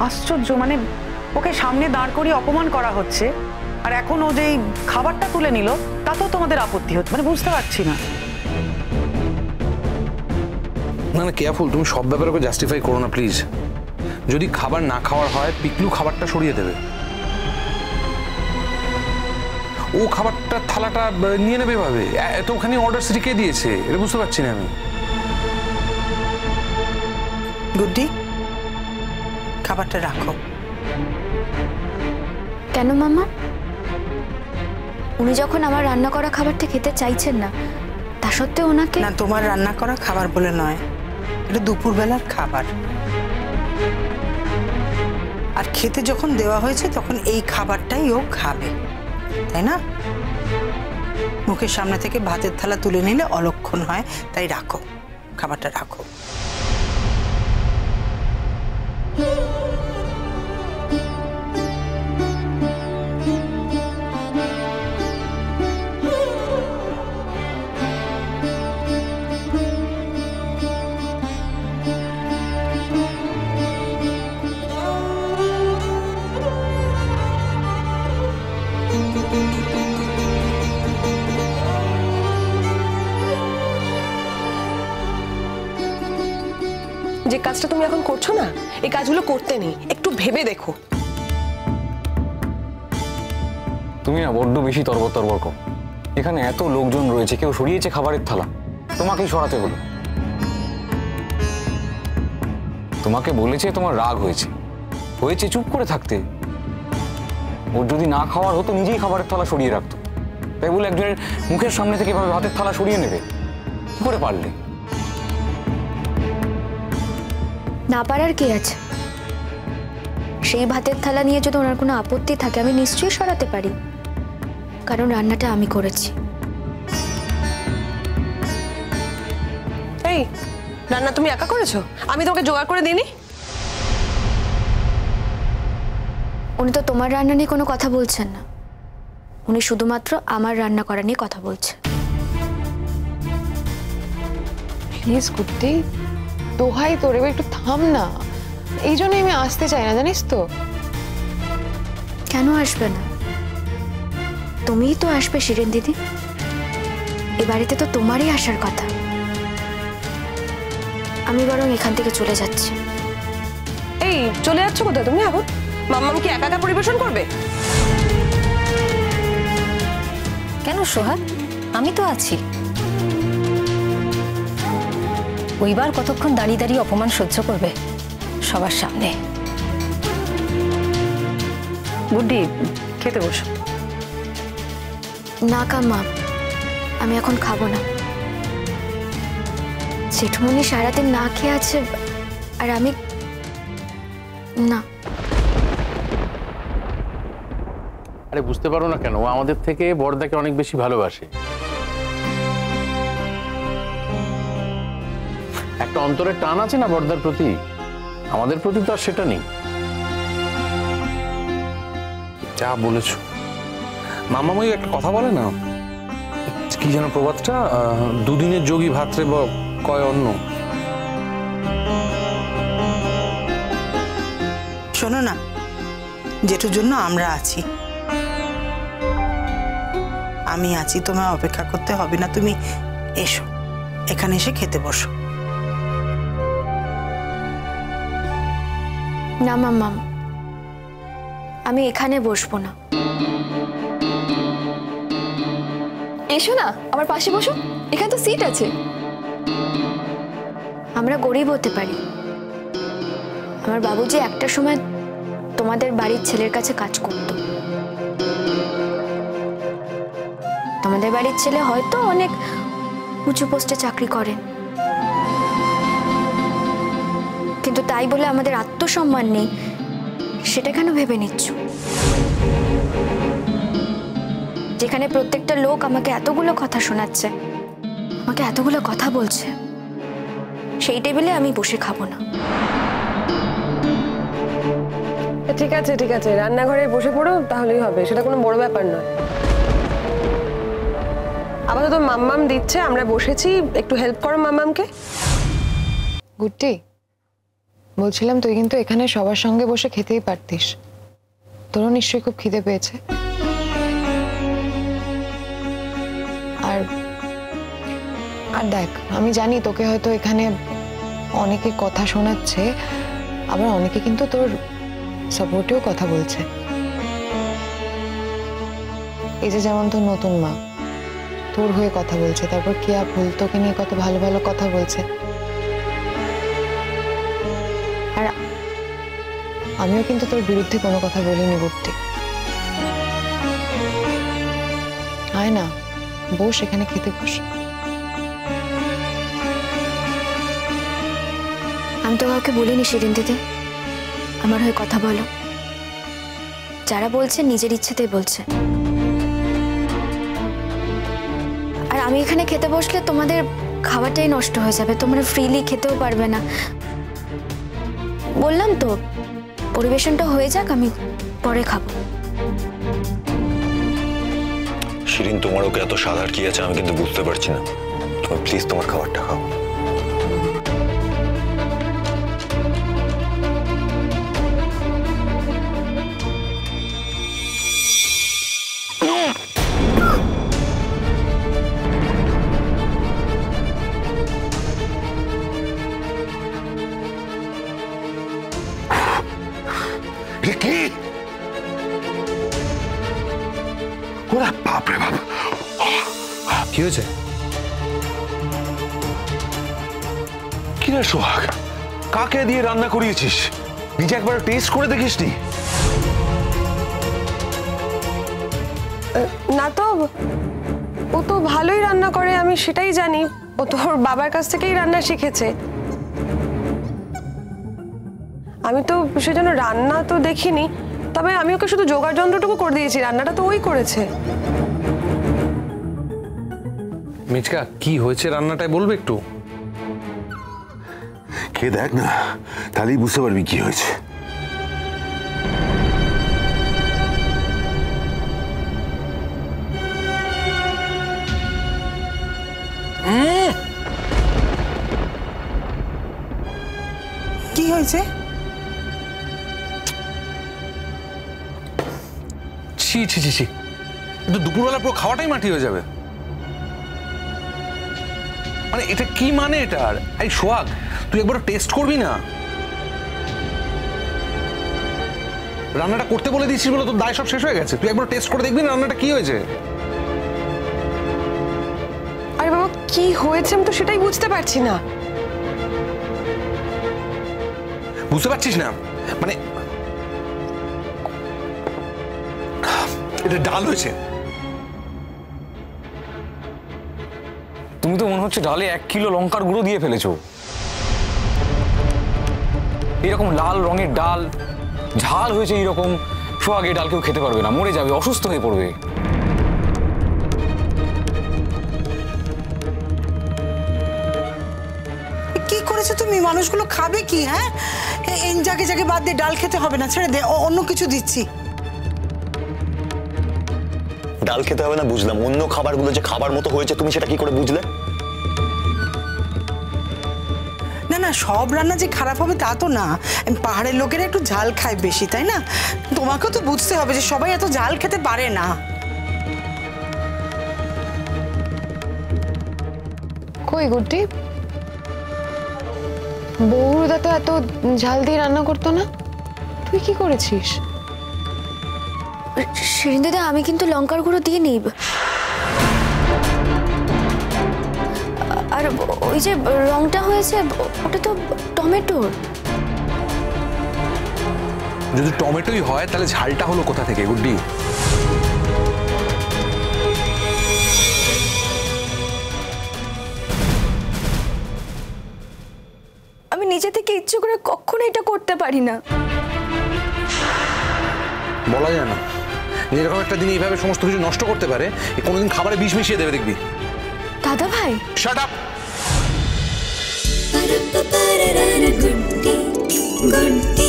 আশ্চর্য, মানে ওকে সামনে দাঁড় করিয়ে অপমান করা হচ্ছে, আর এখন ও যে খাবারটা তুলে নিল তাতেও তোমাদের আপত্তি হচ্ছে, মানে বুঝতে পারছি না। না না কেয়ারফুল, তুমি সব ব্যাপারে ওকে জাস্টিফাই করো না প্লিজ। যদি খাবার না খাওয়ার হয় পিকলু খাবারটা সরিয়ে দেবে, ও খাবারটা থালাটা নিয়ে নেবে ভাবে। এত ওখানে অর্ডার সিটি কে দিয়েছে এটা বুঝতে পারছি না আমি। গুড্ডি, খাবারটা রাখো। কেন মামা? উনি যখন আমার রান্না করা খাবারটা খেতে চাইছেন না, তা সত্ত্বেও ওনাকে? না, তোমার রান্না করা খাবার বলে নয়, এটা দুপুরবেলার খাবার। আর খেতে যখন দেওয়া হয়েছে তখন এই খাবারটাই ও খাবে, তাই না? মুখের সামনে থেকে ভাতের থালা তুলে নিলে অলক্ষণ হয়, তাই রাখো, খাবারটা রাখো। যে কাজটা তুমি এখন করছো না, এই কাজগুলো করতে নেই, একটু ভেবে দেখো। তুমি না বড্ড বেশি তরবর কর। এখানে এত লোকজন রয়েছে, কেউ সরিয়েছে খাবারের থালা, তোমাকেই সরাতে হলো। তোমাকে বলেছে তোমার রাগ হয়েছে, চুপ করে থাকতে। ওর যদি না খাওয়ার হতো নিজেই খাবারের থালা সরিয়ে রাখতো, তাই বলে একজনের মুখের সামনে থেকে এভাবে ভাতের থালা সরিয়ে নেবে? কি করে পারলে? না পারার কি আছে? সেই ভাতের থালা নিয়ে যদি ওনার কোনো আপত্তি থাকে আমি নিশ্চয়ই সরাতে পারি, কারণ রান্নাটা আমি করেছি। এই রান্না তুমি একা করেছো? আমি তোমাকে জোগাড় করে দিইনি? উনি তো তোমার রান্না নিয়ে কোনো কথা বলছেন না, উনি শুধুমাত্র আমার রান্না করা নিয়ে কথা বলছেন। প্লিজ গুড্ডি, দোহাই তোর, এবার একটু থাম না। এই জন্যই আমি আসতে চাই না, জানিস তো। কেন আসবে না? তুমিই তো আসবে শিরিন দিদি, এ বাড়িতে তো তোমারই আসার কথা। আমি বরং এখান থেকে চলে যাচ্ছি। এই চলে যাচ্ছ কোথায় তুমি এখন? মাম্মাম কি একা একা পরিবেশন করবে? কেন সোহাগ, আমি তো আছি। ওইবার কতক্ষণ দাঁড়িয়ে দাঁড়িয়ে অপমান সহ্য করবে সবার সামনে? বুদ্ধি, খেতে বসো। না কাম্মা, আমি এখন খাবো না। জেঠমনি সারাদিন না খেয়ে আছে, আর আমি না। আরে বুঝতে পারো না কেন? ও আমাদের থেকে বড়দাকে অনেক বেশি ভালোবাসে। একটা অন্তরের টান আছে না বড়দার প্রতি, আমাদের প্রতি তো আর সেটা নেই। যা বলেছ। মামাময়ী একটা কথা বলে না, কি যেন প্রবাদটা, দুদিনের যোগী ভাত্রে কয় অন্ন। শোনো না, যেটার জন্য আমরা আছি, আমি আছি, তোমায় অপেক্ষা করতে হবে না। তুমি এসো, এখানে এসে খেতে বসো। না মাম্মাম, আমি এখানে বসবো না। এসো না, আমার পাশে বসো, এখানে তো সিট আছে। আমরা গরিব হতে পারি, আমার বাবুজি একটা সময় তোমাদের বাড়ির ছেলের কাছে কাজ করত। তোমাদের বাড়ির ছেলে হয়তো অনেক উঁচু পোস্টে চাকরি করেন, কিন্তু তাই বলে আমাদের আত্মসম্মান নেই সেটা কেন ভেবে নিচ্ছ? যেখানে প্রত্যেকটা লোক আমাকে এতগুলো কথা শোনাচ্ছে, আমাকে এতগুলো কথা বলছে, সেই টেবিলে আমি বসে খাবো না। ঠিক আছে ঠিক আছে, রান্নাঘরে বসে পড়ো, তাহলেই হবে, সেটা কোনো বড় ব্যাপার নয়। আপাতত মাম্মাম দিচ্ছে, আমরা বসেছি, একটু হেল্প করো মাম্মামকে। গুড্ডি, বলছিলাম তুই কিন্তু এখানে সবার সঙ্গে বসে খেতেই পারতিস, তোরও নিশ্চয়ই খুব খিদে পেয়েছে। আর আর দেখ, আমি জানি তোকে হয়তো এখানে অনেকে কথা শোনাচ্ছে, আবার অনেকে কিন্তু তোর সাপোর্টেও কথা বলছে। এই যে যেমন তোর নতুন মা তোর হয়ে কথা বলছে, তারপর কিয়া ফুল তোকে নিয়ে কত ভালো ভালো কথা বলছে। আর আমিও কিন্তু তোর বিরুদ্ধে কোনো কথা বলিনি গুপ্তি। আয় না, বস এখানে খেতে বস। আমি তো কাউকে বলিনি শিরিন দিদি, আমার হয়ে কথা বলো। যারা বলছে নিজের ইচ্ছেতেই বলছে। আর আমি এখানে খেতে বসলে তোমাদের খাবারটাই নষ্ট হয়ে যাবে, তোমরা ফ্রিলি খেতেও পারবে না। বললাম তো পরিবেশনটা হয়ে যাক, আমি পরে খাবো। শিরিন, তোমার ওকে এত সাধার কি আছে আমি কিন্তু বুঝতে পারছি না। তুমি প্লিজ তোমার খাবারটা খাও। কি হয়েছে? কি রে সোহাগ, কাকে দিয়ে রান্না করিয়েছিস? নিজে একবার টেস্ট করে দেখিসনি? না তো, ও তো ভালোই রান্না করে, আমি সেটাই জানি। ও তো ওর বাবার কাছ থেকেই রান্না শিখেছে। আমি তো সেজন্য রান্না তো দেখিনি, তবে আমি ওকে শুধু জোগাড় যন্ত্রটুকু করে দিয়েছি, রান্নাটা তো ওই করেছে। মিচকা, কি হয়েছে রান্নাটায় বলবে একটু? খেয়ে দেখ না, তাহলেই বুঝতে পারবি কি হয়েছে। কি হয়েছে? ছি ছি ছি ছি, কিন্তু দুপুরবেলা পুরো খাওয়াটাই মাটি হয়ে যাবে। মানে এটা কি মানে এটার? এই সোহাগ, তুই একবার টেস্ট করবি না? রান্নাটা করতে বলে দিয়েছিস বলে তোর দায় সব শেষ হয়ে গেছে। তুই একবার টেস্ট করে দেখবি না রান্নাটা কি হয়েছে? আরে বাবা, কি হয়েছে আমি তো সেটাই বুঝতে পারছি না। বুঝতে পারছিস না? মানে এটা ডাল হয়েছে। তুমি তো মনে হচ্ছে ডালে 1 কিলো লঙ্কার গুঁড়ো দিয়ে ফেলেছো। এরকম লাল রঙের ডাল, ঝাল হয়েছে এইরকম। সোহাগ, এই ডাল কেউ খেতে পারবে না, মরে যাবে, অসুস্থ হয়ে পড়বে। কি করেছো তুমি? মানুষগুলো খাবে কি? হ্যাঁ, জাগে জাগে বাদ দিয়ে ডাল খেতে হবে না, ছেড়ে দে, অন্য কিছু দিচ্ছি। ডাল খেতে হবে না বুঝলাম, অন্য খাবারগুলো যে খাবার মতো হয়েছে তুমি সেটা কি করে বুঝলে? না না, সব রান্না যে খারাপ হবে তা তো না। পাহাড়ের লোকেরা একটু ঝাল খায় বেশি, তাই না? তোমাকেও তো বুঝতে হবে যে সবাই এত ঝাল খেতে পারে না। কই গুড্ডি, বউরুদা তো এত ঝাল দিয়ে রান্না করতো না, তুই কি করেছিস? শিরিন দিদি, আমি কিন্তু লঙ্কার গুঁড়ো দিয়ে নিই। আর ওই যে রংটা হয়েছে ওটা তো টমেটোর। যদি টমেটোই হয় তাহলে ঝালটা হলো কোথা থেকে গুড্ডি? আমি নিজে থেকে ইচ্ছে করে কখনো এটা করতে পারি না। বলা যায় না, যেরকম একটা দিন এইভাবে সমস্ত কিছু নষ্ট করতে পারে, কোনোদিন খাবারে বিষ মিশিয়ে দেবে দেখবি। দাদা ভাই, শাট আপ। গুড্ডি